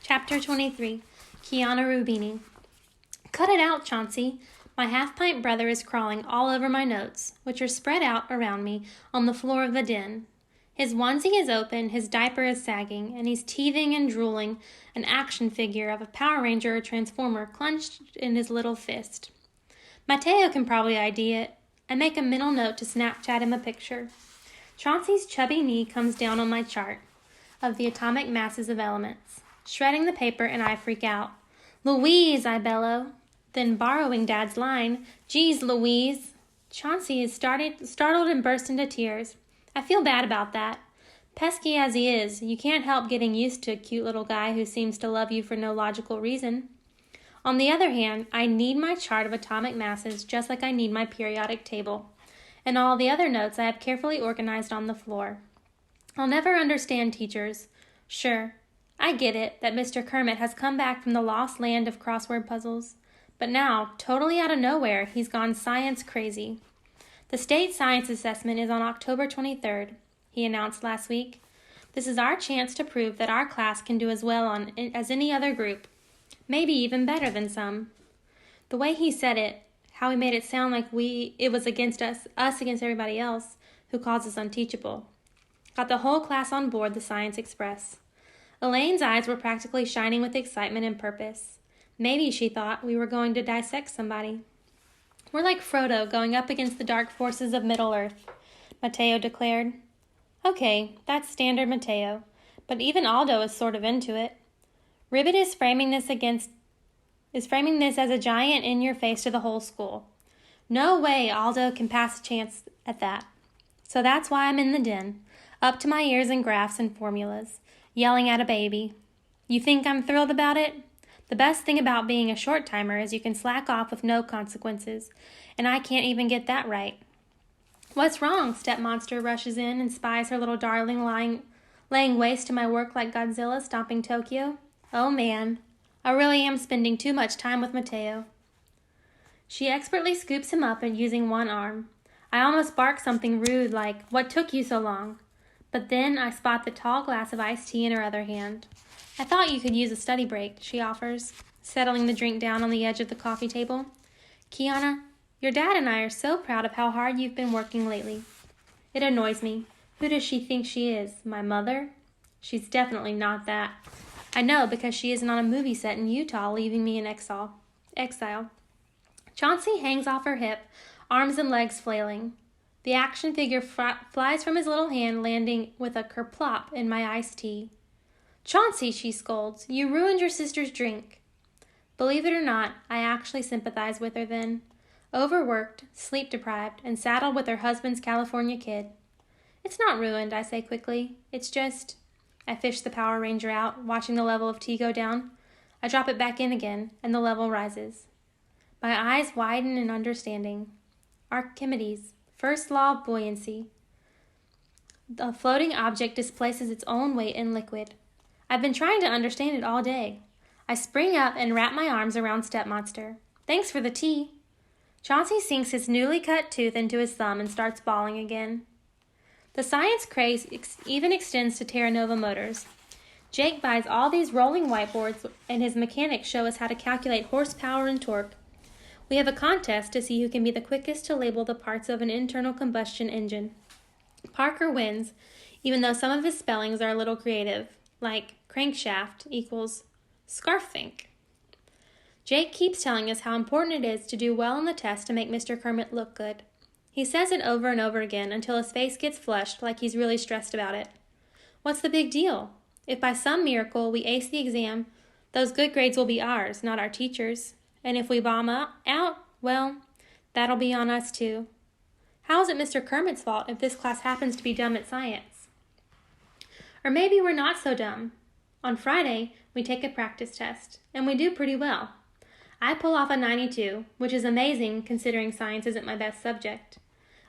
Chapter 23, Kiana Roubini. Cut it out, Chauncey. My half-pint brother is crawling all over my notes, which are spread out around me on the floor of the den. His onesie is open, his diaper is sagging, and he's teething and drooling, an action figure of a Power Ranger or Transformer clenched in his little fist. Mateo can probably ID it. I make a mental note to Snapchat him a picture. Chauncey's chubby knee comes down on my chart of the atomic masses of elements. Shredding the paper, and I freak out. "Louise," I bellow. Then, borrowing Dad's line, "Geez, Louise." Chauncey is startled and burst into tears. I feel bad about that. Pesky as he is, you can't help getting used to a cute little guy who seems to love you for no logical reason. On the other hand, I need my chart of atomic masses just like I need my periodic table, and all the other notes I have carefully organized on the floor. I'll never understand teachers. Sure, I get it that Mr. Kermit has come back from the lost land of crossword puzzles, but now, totally out of nowhere, he's gone science crazy. The state science assessment is on October 23rd, he announced last week. This is our chance to prove that our class can do as well as any other group, maybe even better than some. The way he said it, how he made it sound like it was against us against everybody else who calls us unteachable, got the whole class on board the Science Express. Elaine's eyes were practically shining with excitement and purpose. Maybe, she thought, we were going to dissect somebody. We're like Frodo going up against the dark forces of Middle-earth, Mateo declared. Okay, that's standard Mateo, but even Aldo is sort of into it. Ribbit is framing this as a giant in-your-face to the whole school. No way Aldo can pass a chance at that. So that's why I'm in the den, up to my ears in graphs and formulas, yelling at a baby. You think I'm thrilled about it? The best thing about being a short-timer is you can slack off with no consequences, and I can't even get that right. What's wrong? Step-monster rushes in and spies her little darling laying waste to my work like Godzilla stomping Tokyo. Oh man, I really am spending too much time with Mateo. She expertly scoops him up and using one arm. I almost bark something rude like, "What took you so long?" But then I spot the tall glass of iced tea in her other hand. "I thought you could use a study break," she offers, settling the drink down on the edge of the coffee table. "Kiana, your dad and I are so proud of how hard you've been working lately." It annoys me. Who does she think she is? My mother? She's definitely not that. I know because she isn't on a movie set in Utah, leaving me in exile. Chauncey hangs off her hip, arms and legs flailing. The action figure flies from his little hand, landing with a kerplop in my iced tea. "Chauncey," she scolds, "you ruined your sister's drink." Believe it or not, I actually sympathize with her then. Overworked, sleep-deprived, and saddled with her husband's California kid. "It's not ruined," I say quickly. "It's just..." I fish the Power Ranger out, watching the level of tea go down. I drop it back in again, and the level rises. My eyes widen in understanding. Archimedes, first law of buoyancy. A floating object displaces its own weight in liquid. I've been trying to understand it all day. I spring up and wrap my arms around Stepmonster. "Thanks for the tea." Chauncey sinks his newly cut tooth into his thumb and starts bawling again. The science craze even extends to Terra Nova Motors. Jake buys all these rolling whiteboards, and his mechanics show us how to calculate horsepower and torque. We have a contest to see who can be the quickest to label the parts of an internal combustion engine. Parker wins, even though some of his spellings are a little creative, like crankshaft equals scarfink. Jake keeps telling us how important it is to do well on the test to make Mr. Kermit look good. He says it over and over again until his face gets flushed like he's really stressed about it. What's the big deal? If by some miracle we ace the exam, those good grades will be ours, not our teachers'. And if we bomb out, well, that'll be on us too. How is it Mr. Kermit's fault if this class happens to be dumb at science? Or maybe we're not so dumb. On Friday, we take a practice test, and we do pretty well. I pull off a 92, which is amazing considering science isn't my best subject.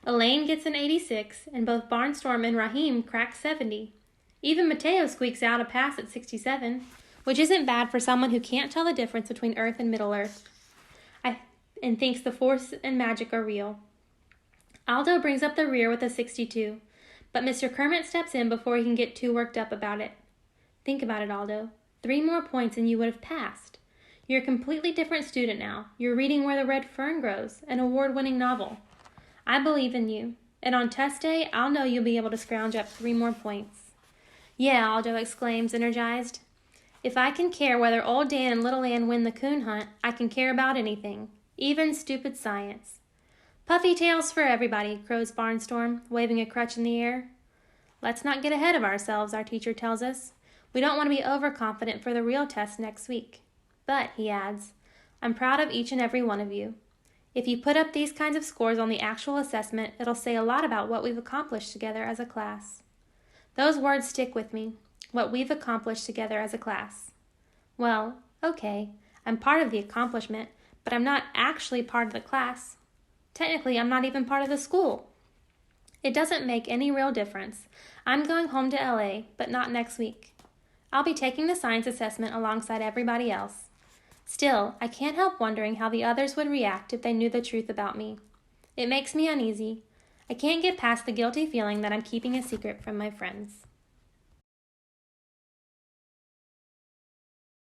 Elaine gets an 86, and both Barnstorm and Raheem crack 70. Even Mateo squeaks out a pass at 67, which isn't bad for someone who can't tell the difference between Earth and Middle-earth, and thinks the force and magic are real. Aldo brings up the rear with a 62, but Mr. Kermit steps in before he can get too worked up about it. Think about it, Aldo. 3 more points and you would have passed. You're a completely different student now. You're reading Where the Red Fern Grows, an award-winning novel. I believe in you, and on test day, I'll know you'll be able to scrounge up 3 more points. Yeah, Aldo exclaims, energized. If I can care whether Old Dan and Little Ann win the coon hunt, I can care about anything, even stupid science. Puffy tails for everybody, crows Barnstorm, waving a crutch in the air. Let's not get ahead of ourselves, our teacher tells us. We don't want to be overconfident for the real test next week. But, he adds, I'm proud of each and every one of you. If you put up these kinds of scores on the actual assessment, it'll say a lot about what we've accomplished together as a class. Those words stick with me, what we've accomplished together as a class. Well, okay, I'm part of the accomplishment, but I'm not actually part of the class. Technically, I'm not even part of the school. It doesn't make any real difference. I'm going home to LA, but not next week. I'll be taking the science assessment alongside everybody else. Still, I can't help wondering how the others would react if they knew the truth about me. It makes me uneasy. I can't get past the guilty feeling that I'm keeping a secret from my friends.